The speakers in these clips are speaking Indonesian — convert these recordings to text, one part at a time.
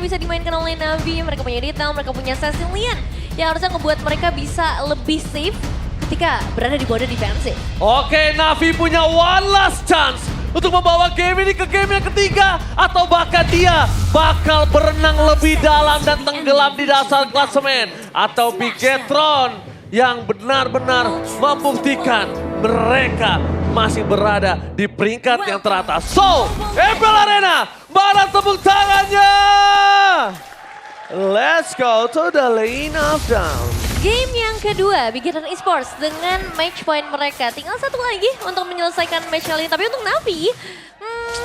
bisa dimainkan oleh Navi. Mereka punya Dita, mereka punya Cecilian. Yang harusnya ngebuat mereka bisa lebih safe ketika berada di border defensif. Oke, Navi punya one last chance untuk membawa game ini ke game yang ketiga. Atau bahkan dia bakal berenang lebih dalam dan tenggelam di dasar klasemen. Atau Bigetron yang benar-benar membuktikan mereka masih berada di peringkat yang teratas. So, Apple Arena, mana tepuk tangannya? Let's go to the lane of down. Game yang kedua, Bigetron Esports dengan match point mereka. Tinggal satu lagi untuk menyelesaikan match kali ini. Tapi untuk Navi,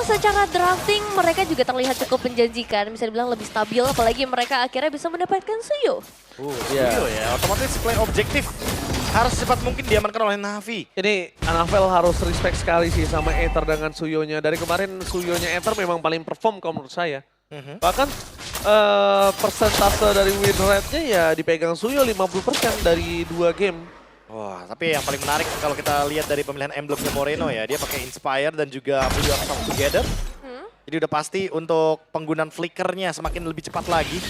secara drafting mereka juga terlihat cukup menjanjikan. Bisa dibilang lebih stabil, apalagi mereka akhirnya bisa mendapatkan Suyo. Suyo ya, otomatis play objektif harus cepat mungkin diamankan oleh Navi. Ini Anavel harus respect sekali sih sama Aether dengan Suyonya. Dari kemarin Suyonya Aether memang paling perform kalau menurut saya. Bahkan persentase dari win rate-nya ya dipegang Suyo 50% dari 2 game. Wah, tapi yang paling menarik kalau kita lihat dari pemilihan emblemnya Moreno ya, dia pakai Inspire dan juga We Are Strong Together. Jadi udah pasti untuk penggunaan flickernya semakin lebih cepat lagi.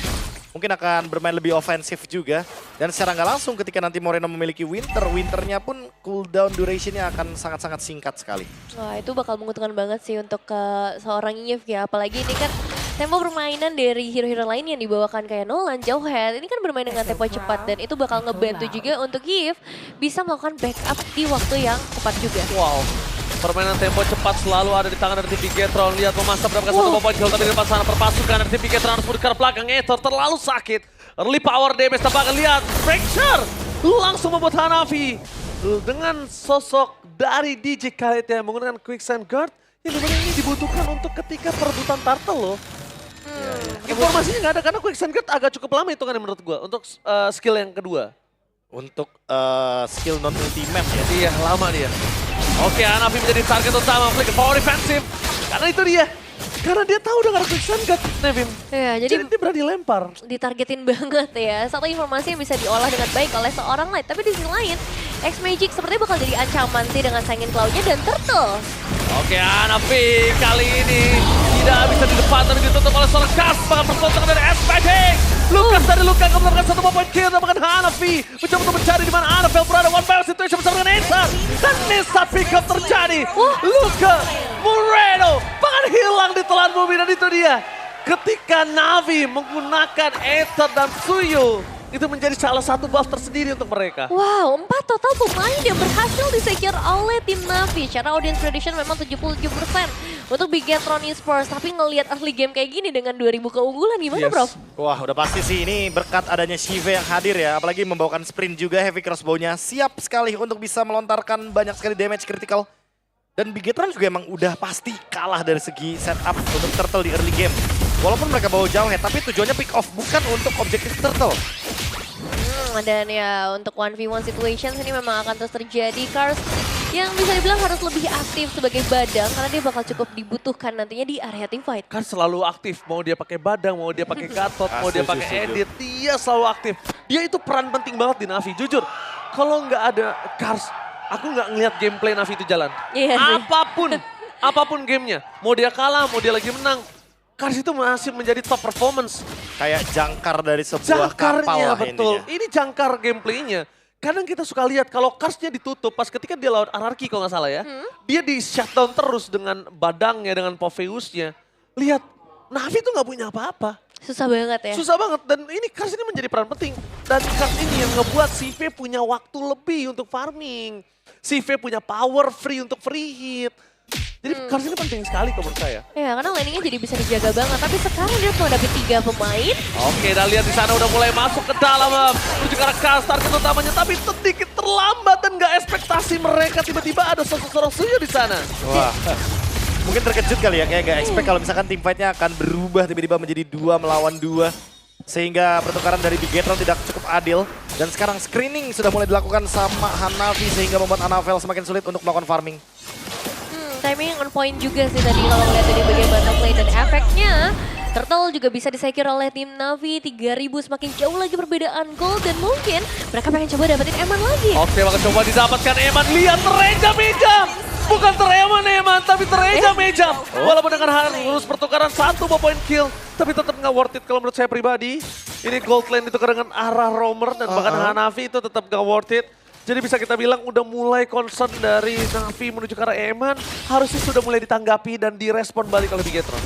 Mungkin akan bermain lebih ofensif juga. Dan secara nggak langsung ketika nanti Moreno memiliki Winternya pun cooldown durationnya akan sangat-sangat singkat sekali. Wah, itu bakal menguntungkan banget sih untuk seorang Yves ya. Apalagi ini kan tempo permainan dari hero-hero lain yang dibawakan kayak Nolan, Jauhead. Ini kan bermain dengan tempo cepat dan itu bakal ngebantu juga untuk Yves bisa melakukan backup di waktu yang tepat juga. Wow. Permainan tempo cepat selalu ada di tangan dari tim Bigetron. Lihat memasang mendapatkan satu poin kill, tapi di depan sana perpasukan dari tim Bigetron harus mundur ke belakang. Aether terlalu sakit. Early power damage tampaknya, lihat. Fracture langsung membuat Hanafi dengan sosok dari DJ Khaled yang menggunakan Quicksand Guard yang dimana ini dibutuhkan untuk ketika perebutan turtle loh. Informasinya nggak ada karena Quicksand Guard agak cukup lama hitungannya menurut gua untuk skill yang kedua. Untuk skill non-ultimate ya. Iya, lama dia. Oke, Hanafi menjadi target utama, flicker power defensive. Karena itu dia. Karena dia tahu udah gak ada Quicksand Guard, Nevin. Ya, jadi dia berani lempar. ditargetin banget ya. Satu informasi yang bisa diolah dengan baik oleh seorang Light. Tapi di sisi lain, X-Magic sepertinya bakal jadi ancaman sih dengan saingin Cloud-nya dan Turtle. Oke, Hanafi kali ini tidak bisa di depan tapi ditutup oleh seorang Kas. Bahkan persentuhan dari X-Magic. Lukas dari Luka mendapatkan satu poin kill. Dapatkan Hanafi mencoba untuk mencari di mana Anavel berada. One battle situation bersama dengan Aether. Dan Nisa pick up terjadi. Luka, Moreno bahkan hilang di telan bumi dan itu dia. Ketika Navi menggunakan Aether dan Suyo, itu menjadi salah satu buff tersendiri untuk mereka. Wow, 4 total pemain yang berhasil disecure oleh tim Navi. Secara audience prediction memang 77% untuk Bigetron Esports. Tapi ngelihat early game kayak gini dengan 2000 keunggulan gimana bro? Wah, udah pasti sih ini berkat adanya Shive yang hadir ya. Apalagi membawakan sprint juga, heavy crossbow-nya siap sekali untuk bisa melontarkan banyak sekali damage critical. Dan Bigetron juga emang udah pasti kalah dari segi setup untuk Turtle di early game. Walaupun mereka bawa jauh ya, tapi tujuannya pick off bukan untuk objektif Turtle. Dan ya untuk 1v1 situations ini memang akan terus terjadi. Cars yang bisa dibilang harus lebih aktif sebagai badang karena dia bakal cukup dibutuhkan nantinya di area team fight. Kan selalu aktif, mau dia pakai badang, mau dia pakai gatot, mau dia pakai edit, dia selalu aktif. Dia itu peran penting banget di Navi, jujur. Kalau nggak ada Cars, aku nggak ngelihat gameplay Navi itu jalan. Iya sih. Apapun gamenya, mau dia kalah, mau dia lagi menang, Cars itu masih menjadi top performance. Kayak jangkar dari sebuah kapal Jangkarnya lah betul, intinya. ini jangkar gameplaynya. Kadang kita suka lihat kalau Carsnya ditutup pas ketika dia lawan Anarchy kalau nggak salah ya. Dia di shutdown terus dengan badangnya, dengan Popheusnya. Lihat, Navi tuh nggak punya apa-apa. Susah banget ya. Susah banget dan ini Cars ini menjadi peran penting. Dan Cars ini yang ngebuat CV punya waktu lebih untuk farming. CV punya power free untuk free hit. Jadi Cars ini penting sekali kalau menurut saya. Ya karena landingnya jadi bisa dijaga banget. Tapi sekarang dia menghadapi 3 pemain. Oke, dan lihat di sana udah mulai masuk ke dalam menuju ke arah Cars target utamanya, tapi sedikit terlambat dan nggak ekspektasi mereka tiba-tiba ada sosok-sosok Suyo di sana. Wah, mungkin terkejut kali ya, kayak nggak expect kalau misalkan tim fight-nya akan berubah tiba-tiba menjadi 2 melawan 2. Sehingga pertukaran dari Bigetron tidak cukup adil. Dan sekarang screening sudah mulai dilakukan sama Hanafi sehingga membuat Anavel semakin sulit untuk melakukan farming. Timing on point juga sih tadi kalau ngeliat dari bagian bottom lane dan efeknya. Turtle juga bisa disecure oleh tim Navi, 3000 semakin jauh lagi perbedaan gold dan mungkin mereka pengen coba dapetin Eman lagi. Oke, bakal coba didapatkan Eman, lihat Renja minjam. Bukan tereman-eman, tapi terejam-ejam. Walaupun dengan harus pertukaran 1 point kill, tapi tetap nggak worth it kalau menurut saya pribadi. Ini gold lane ditukar dengan arah Roamer dan bahkan Hanafi itu tetap nggak worth it. Jadi bisa kita bilang udah mulai concern dari Navi menuju ke arah Eman, harusnya sudah mulai ditanggapi dan direspon balik oleh Bigetron.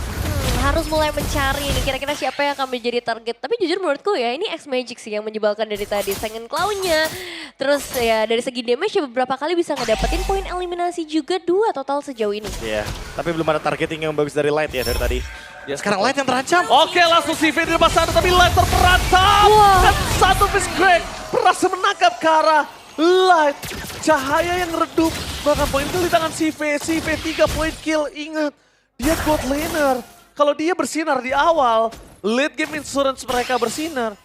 Harus mulai mencari nih kira-kira siapa yang akan menjadi target. Tapi jujur menurutku ya ini X-Magic sih yang menyebalkan dari tadi. Sengen Clown-nya. Terus ya dari segi damage ya beberapa kali bisa ngedapetin poin eliminasi juga 2 total sejauh ini. Iya, tapi belum ada targeting yang bagus dari Light ya dari tadi. Ya, Sekarang Light yang terancam. Oke, langsung CV di depan sana, tapi Light terperantap. Dan satu piece crack berhasil menangkap ke arah Light. Cahaya yang redup, bahkan poin kill di tangan CV. CV 3 point kill, ingat dia god laner. Kalau dia bersinar di awal, late game insurance mereka bersinar,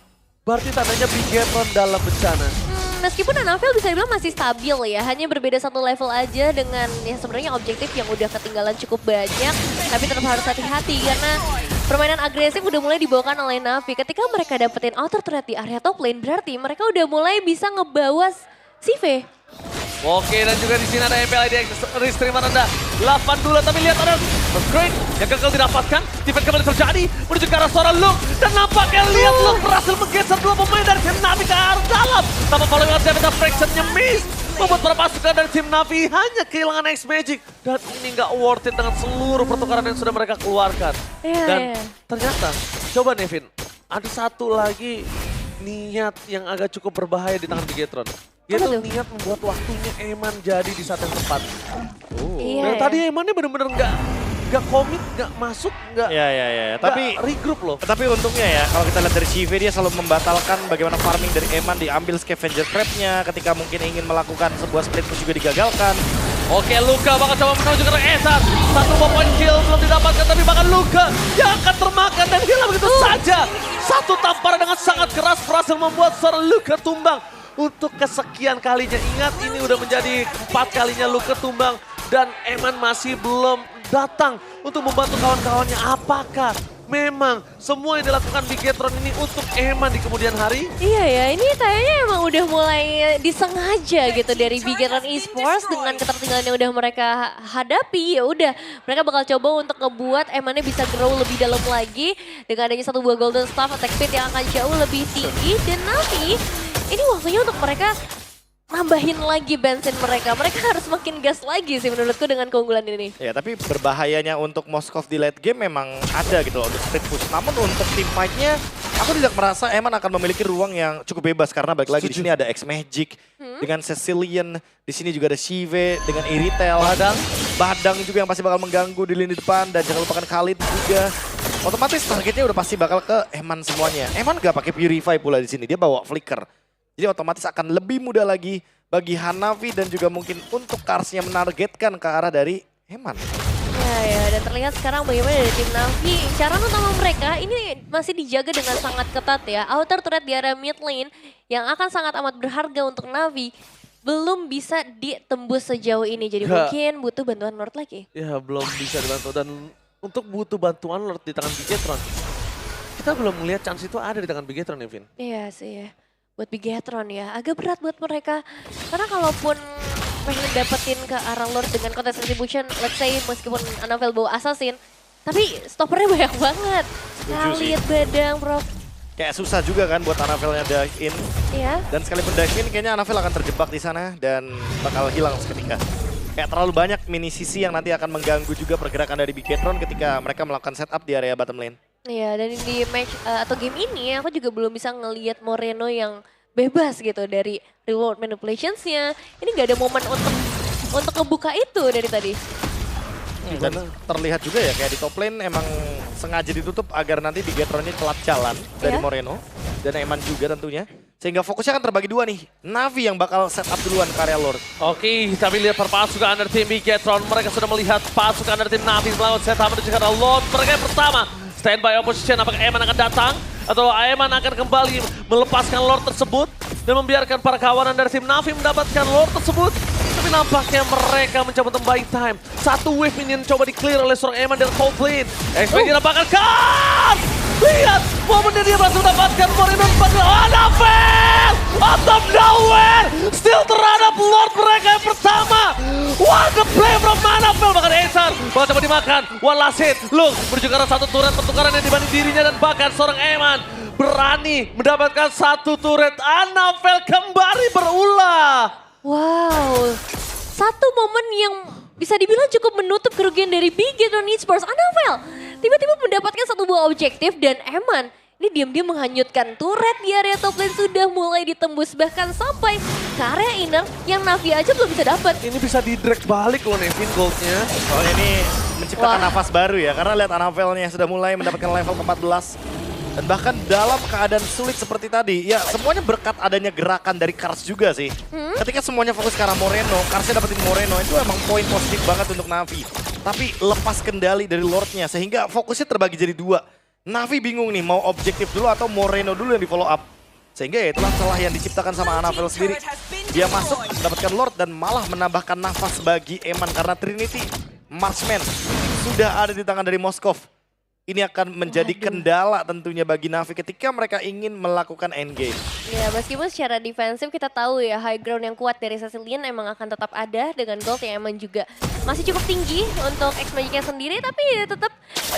berarti tandanya Bigetron dalam bencana. Meskipun Anafel bisa dibilang masih stabil ya, hanya berbeda 1 level aja dengan ya sebenarnya objektif yang udah ketinggalan cukup banyak. Tapi tetap harus hati-hati karena permainan agresif udah mulai dibawakan oleh Navi. Ketika mereka dapetin outer threat di area top lane, berarti mereka udah mulai bisa ngebawa CV. Oke, dan juga di sini ada MPL di restreaman rendah. 8 dulu, tapi lihat ada upgrade yang gagal didapatkan. Defense kembali terjadi, menuju ke arah seorang Luke. Dan nampaknya lihat Luke berhasil menggeser 2 pemain dari tim Navi ke arah dalam. Tanpa following up damage fraction-nya miss. Membuat para pasukan dari tim Navi hanya kehilangan X-Magic. Dan ini nggak worth it dengan seluruh pertukaran yang sudah mereka keluarkan. Dan ternyata, coba Nevin, ada satu lagi niat yang agak cukup berbahaya di tangan Bigetron. Dia tuh niat membuat waktunya Eman jadi di saat yang tepat. Dan tadi Emannya bener-bener nggak komit, nggak masuk, nggak tapi regroup loh. Tapi untungnya ya, kalau kita lihat dari CV dia selalu membatalkan bagaimana farming dari Eman, diambil scavenger trap-nya ketika mungkin ingin melakukan sebuah split push juga digagalkan. Oke, Luka bakal coba menuju ke Esar. 1 point kill belum didapatkan, tapi bahkan Luka yang akan termakan dan hilang begitu saja. Satu tamparan dengan sangat keras berhasil membuat seorang Luka tumbang. Untuk kesekian kalinya, ingat ini udah menjadi 4 kalinya Luka tumbang. Dan Eman masih belum datang untuk membantu kawan-kawannya. Apakah memang semua yang dilakukan Bigetron ini untuk Eman di kemudian hari? Iya ya, ini kayaknya emang udah mulai disengaja gitu dari Bigetron Esports dengan ketertinggalan yang udah mereka hadapi. Ya udah, mereka bakal coba untuk ngebuat Emannya bisa grow lebih dalam lagi dengan adanya 1 buah golden staff attack speed yang akan jauh lebih tinggi. Dan nanti ini waktunya untuk mereka nambahin lagi bensin mereka. Mereka harus makin gas lagi sih menurutku dengan keunggulan ini. Ya, tapi berbahayanya untuk Moskov di late game memang ada gitu loh untuk split push. Namun untuk team fight-nya, aku tidak merasa Eman akan memiliki ruang yang cukup bebas. Karena balik lagi di sini ada X-Magic dengan Cecilian. Di sini juga ada Shive dengan Iritel. Badang juga yang pasti bakal mengganggu di lini depan. Dan jangan lupakan Khalid juga. Otomatis targetnya udah pasti bakal ke Eman semuanya. Eman gak pakai Purify pula di sini, dia bawa Flicker. Jadi otomatis akan lebih mudah lagi bagi Hanafi dan juga mungkin untuk Karsnya menargetkan ke arah dari Eman. Ya, dan terlihat sekarang bagaimana dari tim Navi. Cara utama mereka ini masih dijaga dengan sangat ketat ya. Outer turret di area mid lane yang akan sangat amat berharga untuk Navi belum bisa ditembus sejauh ini. Jadi mungkin butuh bantuan Lord lagi. Ya, belum bisa dibantu. Dan untuk butuh bantuan Lord di tangan Bigetron, kita belum melihat chance itu ada di tangan Bigetron, Nevin. Iya sih ya. Buat Bigetron ya, agak berat buat mereka. Karena kalaupun pengen dapetin ke arah Lord dengan contest retribution, let's say meskipun Anafel bawa Assassin, tapi stoppernya banyak banget. Khalid, Badang, Prof. Kayak susah juga kan buat Anavelnya dive in. Iya. Dan sekalipun dive in, kayaknya Anavel akan terjebak di sana dan bakal hilang seketika. Kayak terlalu banyak mini CC yang nanti akan mengganggu juga pergerakan dari Bigetron ketika mereka melakukan setup di area bottom lane. Iya, dan di match atau game ini aku juga belum bisa ngelihat Moreno yang bebas gitu dari reward manipulations-nya. Ini gak ada momen untuk ngebuka itu dari tadi. Dan terlihat juga ya kayak di top lane emang sengaja ditutup agar nanti Bigetron ini telat jalan dari Moreno. Dan Eman juga tentunya. Sehingga fokusnya akan terbagi 2 nih. Navi yang bakal set up duluan ke area Lord. Oke, tapi lihat perpasukan under tim Bigetron. Mereka sudah melihat pasukan under tim Navi melawan set up menuju ke arah Lord. Mereka yang pertama. Standby opposition, apakah Eman akan datang? Atau Eman akan kembali melepaskan Lord tersebut dan membiarkan para kawanan dari tim Navi mendapatkan Lord tersebut? Tapi nampaknya mereka mencoba untuk buying time. 1 wave minion coba di-clear oleh seorang Eman dari top lane. X-Magic dapatkan Kars! Lihat, momennya dia berhasil mendapatkan Moreno pada Anafel! out of nowhere. Still terhadap Lord mereka yang pertama. What the play from Manapel. Bahkan Acer bakal coba dimakan. One last hit. Look, menuju ke arah satu turret pertukaran yang dibanding dirinya. Dan bahkan seorang Eman berani mendapatkan satu turret. Anapel kembali berulah. Wow, satu momen yang bisa dibilang cukup menutup kerugian dari Bigetron Esports. Anapel tiba-tiba mendapatkan satu buah objektif dan Eman ini diam-diam menghanyutkan turret di area top lane sudah mulai ditembus bahkan sampai ke area inner yang Navi aja belum bisa dapat. Ini bisa di-drag balik loh Nevin goldnya. Soalnya ini menciptakan Wah. nafas baru ya, karena lihat Anavelnya sudah mulai mendapatkan level ke-14. Dan bahkan dalam keadaan sulit seperti tadi, ya semuanya berkat adanya gerakan dari Kars juga sih. Ketika semuanya fokus ke arah Moreno, Karsnya dapetin Moreno, itu emang poin positif banget untuk Navi. Tapi lepas kendali dari Lordnya, sehingga fokusnya terbagi jadi dua. Navi bingung nih mau objektif dulu atau Moreno dulu yang di follow up. Sehingga ya itulah celah yang diciptakan sama Anavel sendiri. Dia masuk mendapatkan Lord dan malah menambahkan nafas bagi Eman karena Trinity Marksman sudah ada di tangan dari Moskov. Ini akan menjadi kendala tentunya bagi Navi ketika mereka ingin melakukan endgame. Ya meskipun secara defensif kita tahu ya high ground yang kuat dari Cecilian emang akan tetap ada dengan gold yang emang juga masih cukup tinggi untuk X-Magicnya sendiri. Tapi ya tetap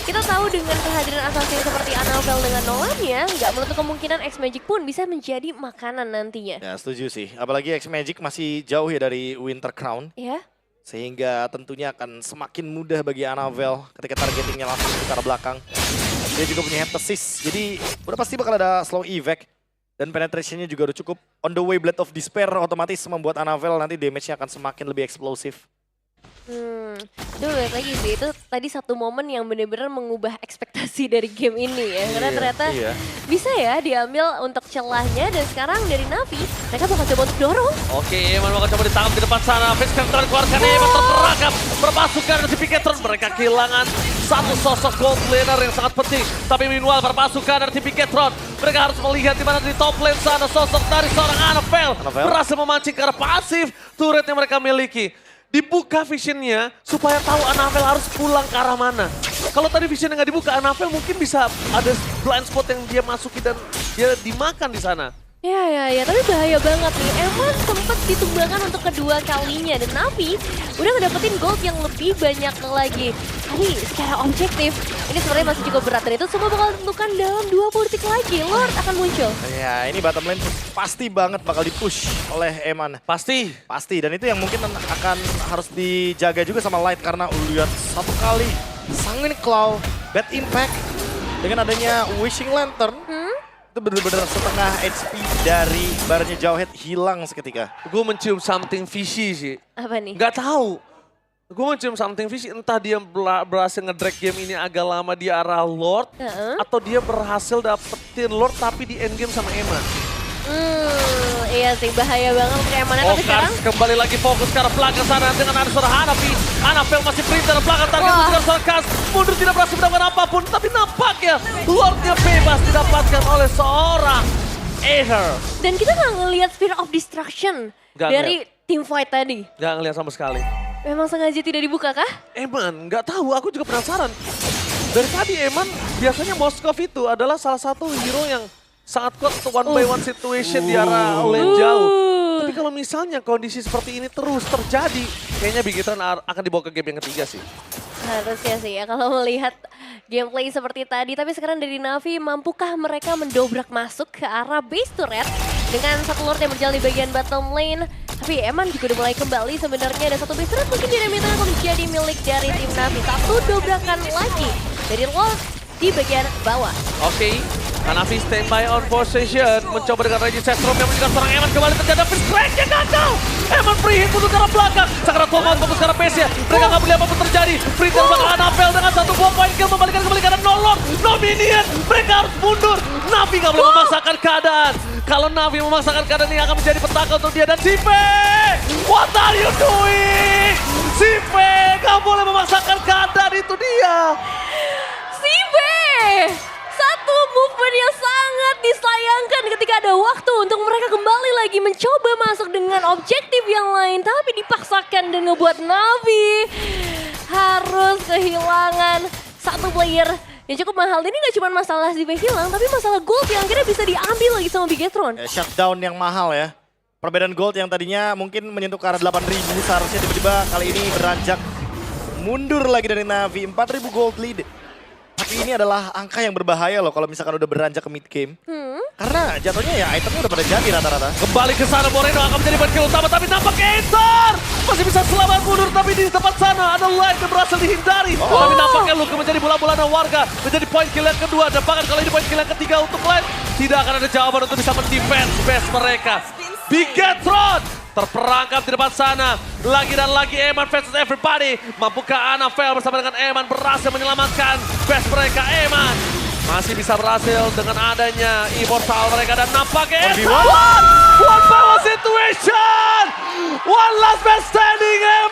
kita tahu dengan kehadiran assassin seperti Anavel dengan Nolannya nggak menutup kemungkinan X-Magic pun bisa menjadi makanan nantinya. Ya setuju sih, apalagi X-Magic masih jauh ya dari Winter Crown. Ya. Sehingga tentunya akan semakin mudah bagi Anavel ketika targetingnya langsung ke arah belakang. Dia juga punya heptasis, jadi udah pasti bakal ada slow evac. Dan penetrationnya juga udah cukup. On the way Blade of Despair otomatis membuat Anavel nanti damage-nya akan semakin lebih eksplosif. Itu balik lagi sih, itu tadi satu momen yang benar-benar mengubah ekspektasi dari game ini ya. Karena ternyata bisa ya diambil untuk celahnya dan sekarang dari Navi mereka bakal coba untuk dorong. Oke, Eman bakal coba ditangkap di depan sana. Fizz kan terkeluarkan, Eman terperangkap. Berpasukan dari Bigetron, mereka kehilangan satu sosok gold laner yang sangat penting. Tapi meanwhile berpasukan dari Bigetron, mereka harus melihat di mana di top lane sana sosok dari seorang Anavel berhasil memancing ke arah pasif turret yang mereka miliki. Dibuka visionnya supaya tahu Anavel harus pulang ke arah mana. Kalau tadi visionnya nggak dibuka, Anavel mungkin bisa ada blind spot yang dia masuki dan dia dimakan di sana. Ya, tapi bahaya banget nih. Eman sempat ditumbangkan untuk kedua kalinya dan Navi udah ngedapetin gold yang lebih banyak lagi. Tapi secara objektif ini sebenarnya masih cukup berat dan itu semua bakal ditentukan dalam 20 detik lagi. Lord akan muncul. Ya ini bottom lane pasti banget bakal dipush oleh Eman. Pasti. Pasti, dan itu yang mungkin akan harus dijaga juga sama Light karena lihat satu kali Sanguine Claw, bad impact dengan adanya Wishing Lantern. Itu benar-benar setengah HP dari barnya Jauhead hilang seketika. Gue mencium something fishy sih. Apa nih? Nggak tahu. Gue mencium something fishy, entah dia berhasil nge-drag game ini agak lama di arah Lord, atau dia berhasil dapetin Lord tapi di endgame sama Eman. Iya sih, bahaya banget untuk Eman. Tapi sekarang kembali lagi fokus ke arah belakang sana dengan ada seorang Hanafi. Anavel masih printer belakang target dengan seorang Kars. Mundur tidak berhasil mendapatkan apapun, tapi nampaknya Lordnya bebas didapatkan oleh seorang Aether. dan kita nggak ngelihat Spear of Destruction Nggak dari team fight tadi. Nggak ngeliat sama sekali. Memang sengaja tidak dibuka kah? Eman, nggak tahu, aku juga penasaran. Dari tadi Eman, biasanya Moskov itu adalah salah satu hero yang sangat kuat untuk one by one situation di arah lane jauh. Tapi kalau misalnya kondisi seperti ini terus terjadi, kayaknya Bigetron akan dibawa ke game yang ketiga sih. Harusnya sih ya kalau melihat gameplay seperti tadi. Tapi sekarang dari Navi, mampukah mereka mendobrak masuk ke arah base turret dengan satu Lord yang berjalan di bagian bottom lane. Tapi Eman juga udah mulai kembali sebenarnya. Ada satu base turret mungkin dinamita akan menjadi milik dari tim Navi. Satu dobrakan lagi dari Lord di bagian bawah. Oke, Hanafi standby on position, mencoba dengan Reggie Setrum yang menunjukkan seorang Eman kembali terjadi Fizz Crack-nya gagal. Eman free hit untuk ke arah belakang, Sakrat Tomat fokus ke arah base-nya. Mereka nggak boleh apapun terjadi. Free kill bakal Anavel dengan satu buah point kill membalikan kembali karena no Lord, no minion. Mereka harus mundur. Navi nggak boleh memaksakan keadaan. Kalau Navi memaksakan keadaan ini akan menjadi petaka untuk dia dan Sipe. What are you doing? Sipe nggak boleh memaksakan keadaan, itu dia. Satu movement yang sangat disayangkan ketika ada waktu untuk mereka kembali lagi mencoba masuk dengan objektif yang lain. Tapi dipaksakan dan ngebuat Navi harus kehilangan satu player yang cukup mahal. Ini nggak cuma masalah Zive hilang, tapi masalah gold yang akhirnya bisa diambil lagi sama Bigetron. Shutdown yang mahal ya. Perbedaan gold yang tadinya mungkin menyentuh ke arah 8.000 seharusnya tiba-tiba kali ini beranjak mundur lagi dari Navi. 4.000 gold lead. Tapi ini adalah angka yang berbahaya loh kalau misalkan udah beranjak ke mid game. Karena jatuhnya ya itemnya udah pada jadi rata-rata. Kembali ke sana Moreno akan menjadi ban kill utama tapi nampaknya Enter masih bisa selamat mundur tapi di tempat sana ada light yang berhasil dihindari. Tapi nampaknya Luke menjadi bola-bola warga menjadi poin kill yang kedua dan bahkan kalau ini poin kill yang ketiga untuk light tidak akan ada jawaban untuk bisa mendefense base mereka. Bigetron terperangkap di depan sana. Lagi dan lagi Eman versus everybody. Mampukah Anavel bersama dengan Eman berhasil menyelamatkan base mereka? Eman masih bisa berhasil dengan adanya immortal mereka dan nampaknya one by one situation. One last man standing.